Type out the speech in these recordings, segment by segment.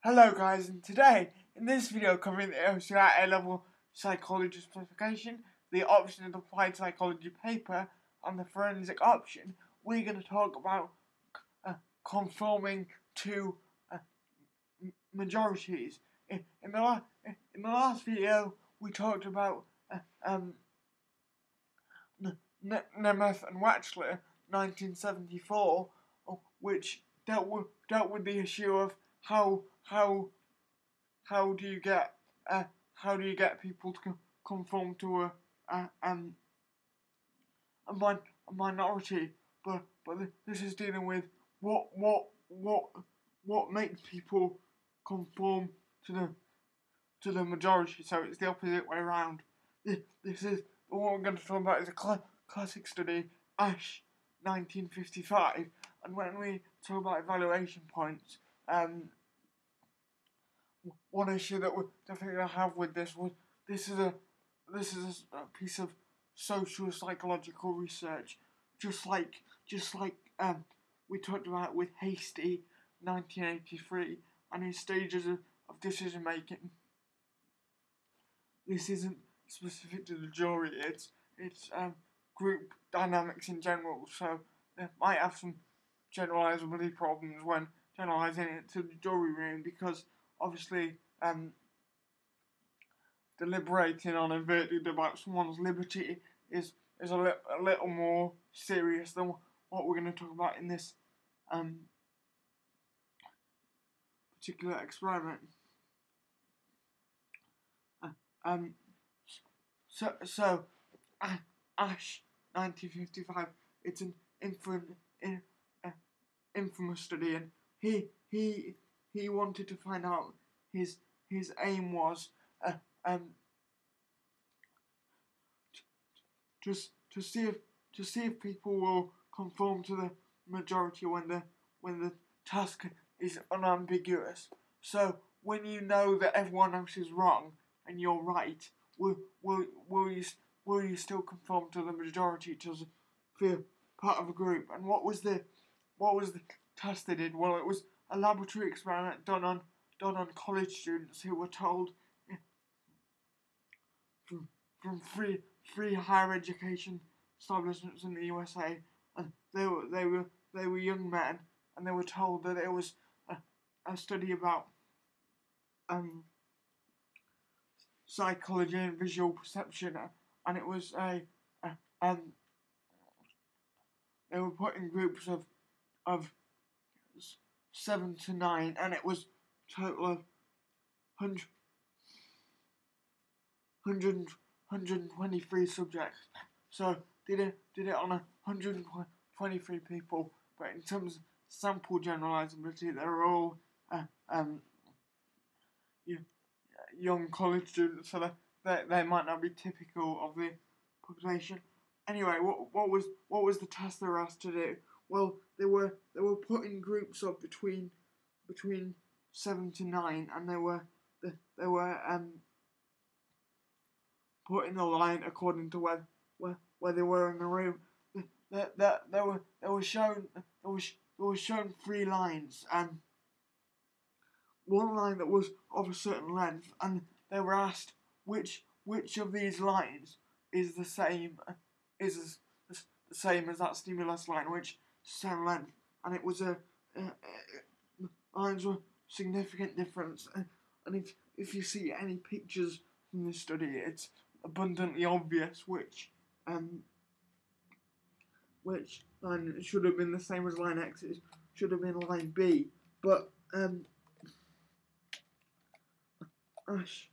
Hello guys, and today, in this video covering the OCR A-Level Psychology Specification, the option of applied psychology paper, and the forensic option, we're going to talk about conforming to majorities. In the last video, we talked about Nemeth and Wechsler, 1974, which dealt with the issue of how do you get people to conform to a minority, but this is dealing with what makes people conform to the majority. So it's the opposite way around. This is what we're going to talk about is a classic study, Ash, 1955, and when we talk about evaluation points, one issue that we're definitely going to have with this was this is a piece of social psychological research, just like we talked about with Hasty, 1983, and his stages of decision making. This isn't specific to the jury; it's group dynamics in general. So they might have some generalizability problems when generalizing it to the jury room, because obviously deliberating on a verdict about someone's liberty is a little more serious than what we're going to talk about in this particular experiment. So Ash, 1955, it's an infamous study, and he wanted to find out, his aim was to see if people will conform to the majority when the task is unambiguous. So when you know that everyone else is wrong and you're right, will you still conform to the majority to feel part of a group? And what was the test they did? Well, it was a laboratory experiment done on college students who were told from free higher education establishments in the USA, and they were young men, and they were told that it was a study about psychology and visual perception, and it was they were put in groups of 7 to 9, and it was total of 123 subjects. So did it on 123 people, but in terms of sample generalizability, they were all young college students, so they might not be typical of the population. Anyway, what was the test they were asked to do? Well, they were put in groups of between 7 to 9, and they were put in a line according to where they were in the room. They were shown 3 lines, and one line that was of a certain length, and they were asked which of these lines is the same as that stimulus line, which same length, and it was lines were significant difference, and if you see any pictures from this study, it's abundantly obvious which line should have been the same as line X. It should have been line B, but Ash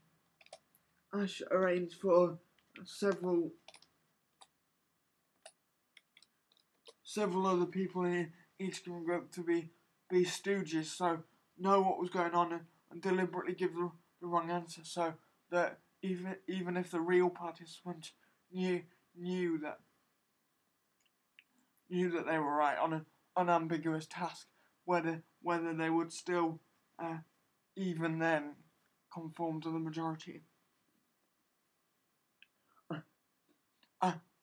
arranged for several other people in each group to be stooges, so know what was going on and deliberately give the wrong answer, so that even if the real participants knew that they were right on an unambiguous task, whether they would still even then conform to the majority.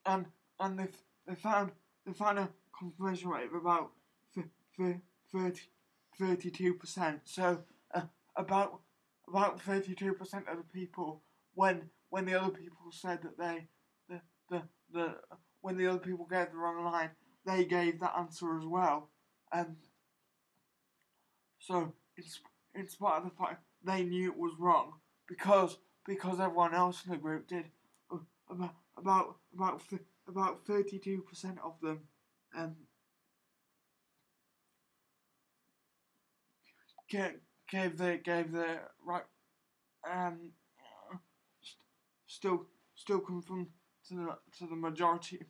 And they found a confirmation rate of about 32%. So about 32% of the people, when the other people said that the when the other people gave the wrong line, they gave that answer as well. So in spite of the fact they knew it was wrong, because everyone else in the group did, about 32% of them gave the right, still conform to the majority,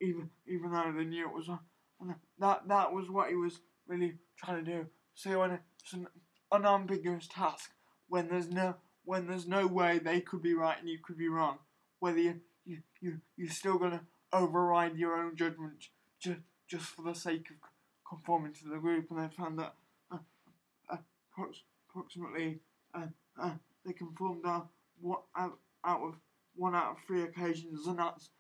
even though they knew it was wrong. And that was what he was really trying to do. So when it's an unambiguous task, when there's no way they could be right and you could be wrong, whether you're still gonna override your own judgment just for the sake of conforming to the group. And they found that approximately they conformed out of 1 out of 3 occasions, and that's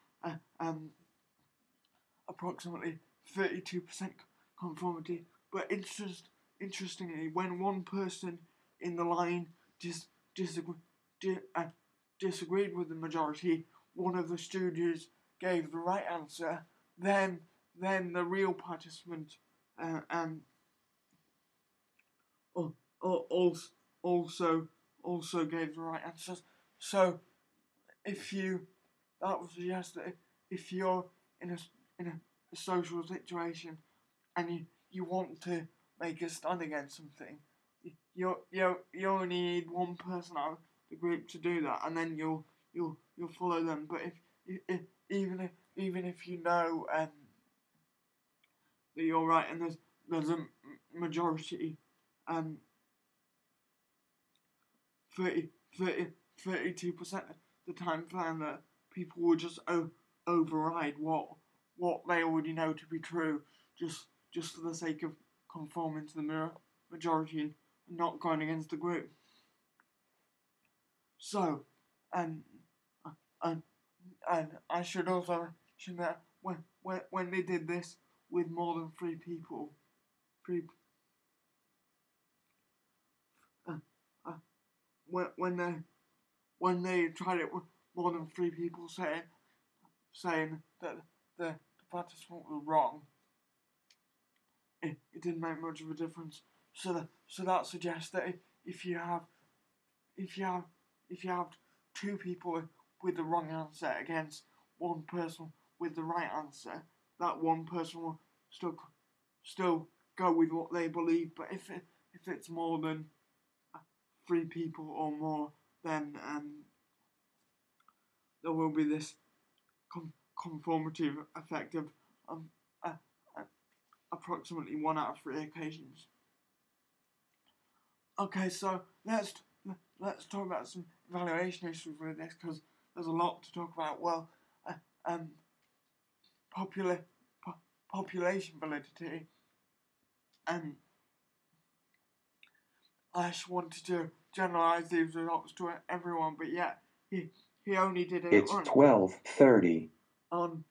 approximately 32% conformity. But interestingly, when one person in the line disagreed with the majority, one of the students gave the right answer, then the real participant also gave the right answers. So that would suggest that if you're in a social situation and you want to make a stand against something, you only need one person out of the group to do that, and then you'll follow them. But if even if you know that you're right and there's a majority, 32% of the time found that people will just override what they already know to be true, just for the sake of conforming to the majority and not going against the group. So, and I should also mention that when they did this with more than 3 people, when they tried it with more than 3 people saying that the participant was wrong, it didn't make much of a difference. So that suggests that if you have 2 people with the wrong answer against 1 person with the right answer, that 1 person will still go with what they believe. But if it's more than 3 people or more, then there will be this conformative effect of approximately 1 out of 3 occasions. Okay, so let's talk about some evaluation issues with this, because there's a lot to talk about. Well, population validity, and I just wanted to generalise these results to everyone, but yeah, he only did it. It's 12:30 on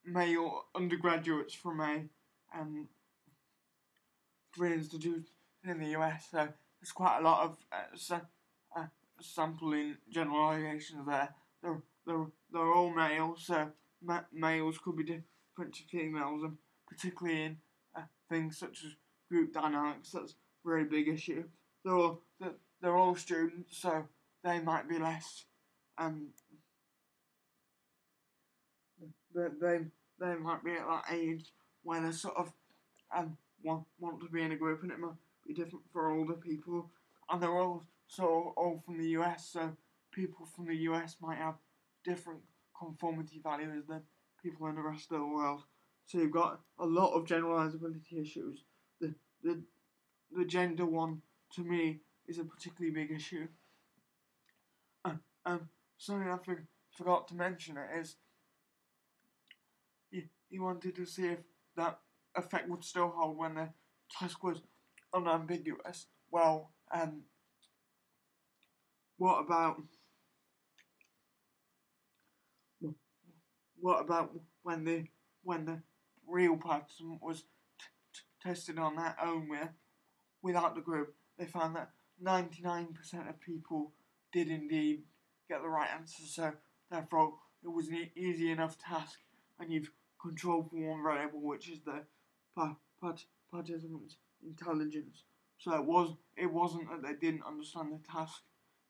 male undergraduates from three institutes in the US. So there's quite a lot of sampling generalisations there. They're all males, so males could be different to females, and particularly in things such as group dynamics, that's a very big issue. They're all students, so they might be less they might be at that age where they sort of want to be in a group, and it might be different for older people. And they're all from the US, so people from the US might have different conformity values than people in the rest of the world. So you've got a lot of generalizability issues. The gender one, to me, is a particularly big issue. Something I forgot to mention is he wanted to see if that effect would still hold when the task was unambiguous. Well, what about when the real participant was tested on their own without the group, they found that 99% of people did indeed get the right answer. So therefore, it was an easy enough task, and you've controlled for one variable, which is the participant's intelligence. So it wasn't that they didn't understand the task.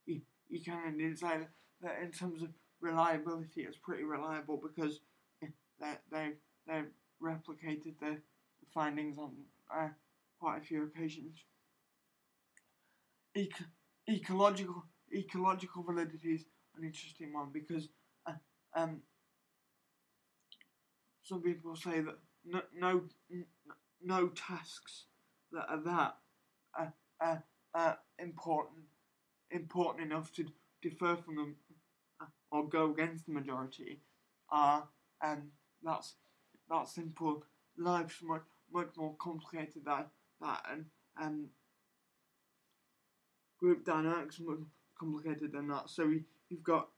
You kind of did say that in terms of reliability, it's pretty reliable because they've replicated the findings on quite a few occasions. Ecological validity is an interesting one because some people say that no tasks that are that important enough to differ from them or go against the majority are that's simple. Life's much more complicated than that, and group dynamics much complicated than that. So you've got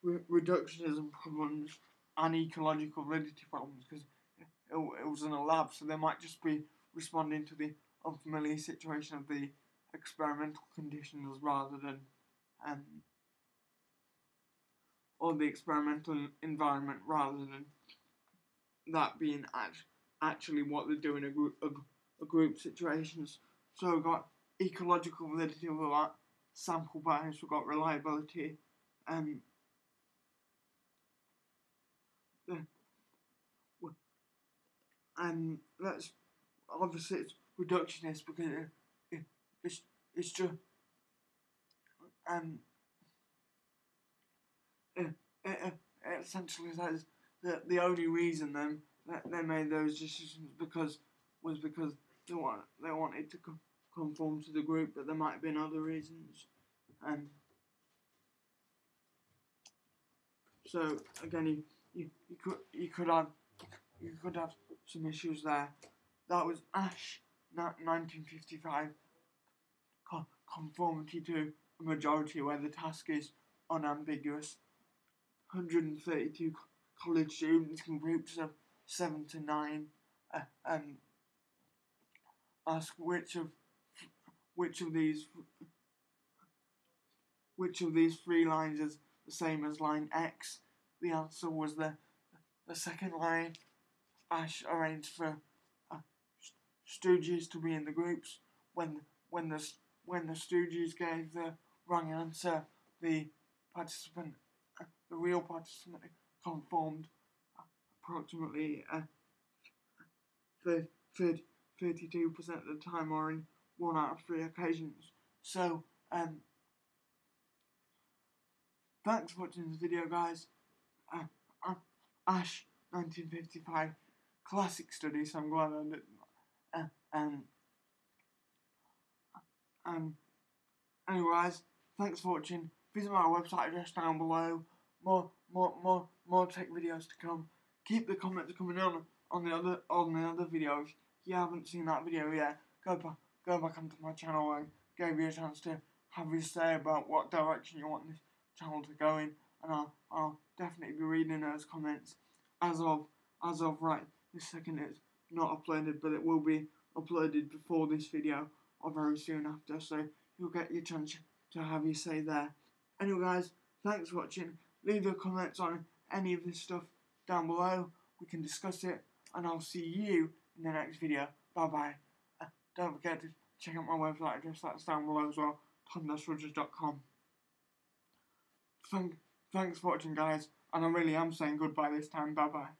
reductionism problems and ecological validity problems because it was in a lab, so they might just be responding to the unfamiliar situation of the experimental conditions rather than or the experimental environment rather than that being actually what they do in a group situations. So we've got ecological validity, we've got sample bias, we've got reliability, and that's obviously it's reductionist because it's just it essentially says that the only reason then that they made those decisions was because they wanted to conform to the group, but there might have been other reasons. And so again, you could have some issues there. That was Ash 1955, conformity to a majority where the task is unambiguous. 132 college students in groups of 7 to 9 and ask which of these 3 lines is the same as line X. The answer was the second line. Ash arranged for Stooges to be in the groups. When the Stooges gave the wrong answer, the real participant conformed approximately 32% of the time, or in 1 out of 3 occasions. So thanks for watching this video, guys. Ash 1955, classic study, so I'm glad I did. Anyways, thanks for watching. Visit my website address down below. More tech videos to come. Keep the comments coming on the other video. If you haven't seen that video yet, go back onto my channel. I gave you a chance to have your say about what direction you want this channel to go in, and I'll definitely be reading those comments. As of right this second, it's not uploaded, but it will be uploaded before this video or very soon after, so you'll get your chance to have your say there. Anyway, guys, thanks for watching. Leave your comments on any of this stuff down below. We can discuss it, and I'll see you in the next video. Bye bye. Don't forget to check out my website address, that's down below as well, tom-rogers.com. Thanks for watching, guys, and I really am saying goodbye this time. Bye bye.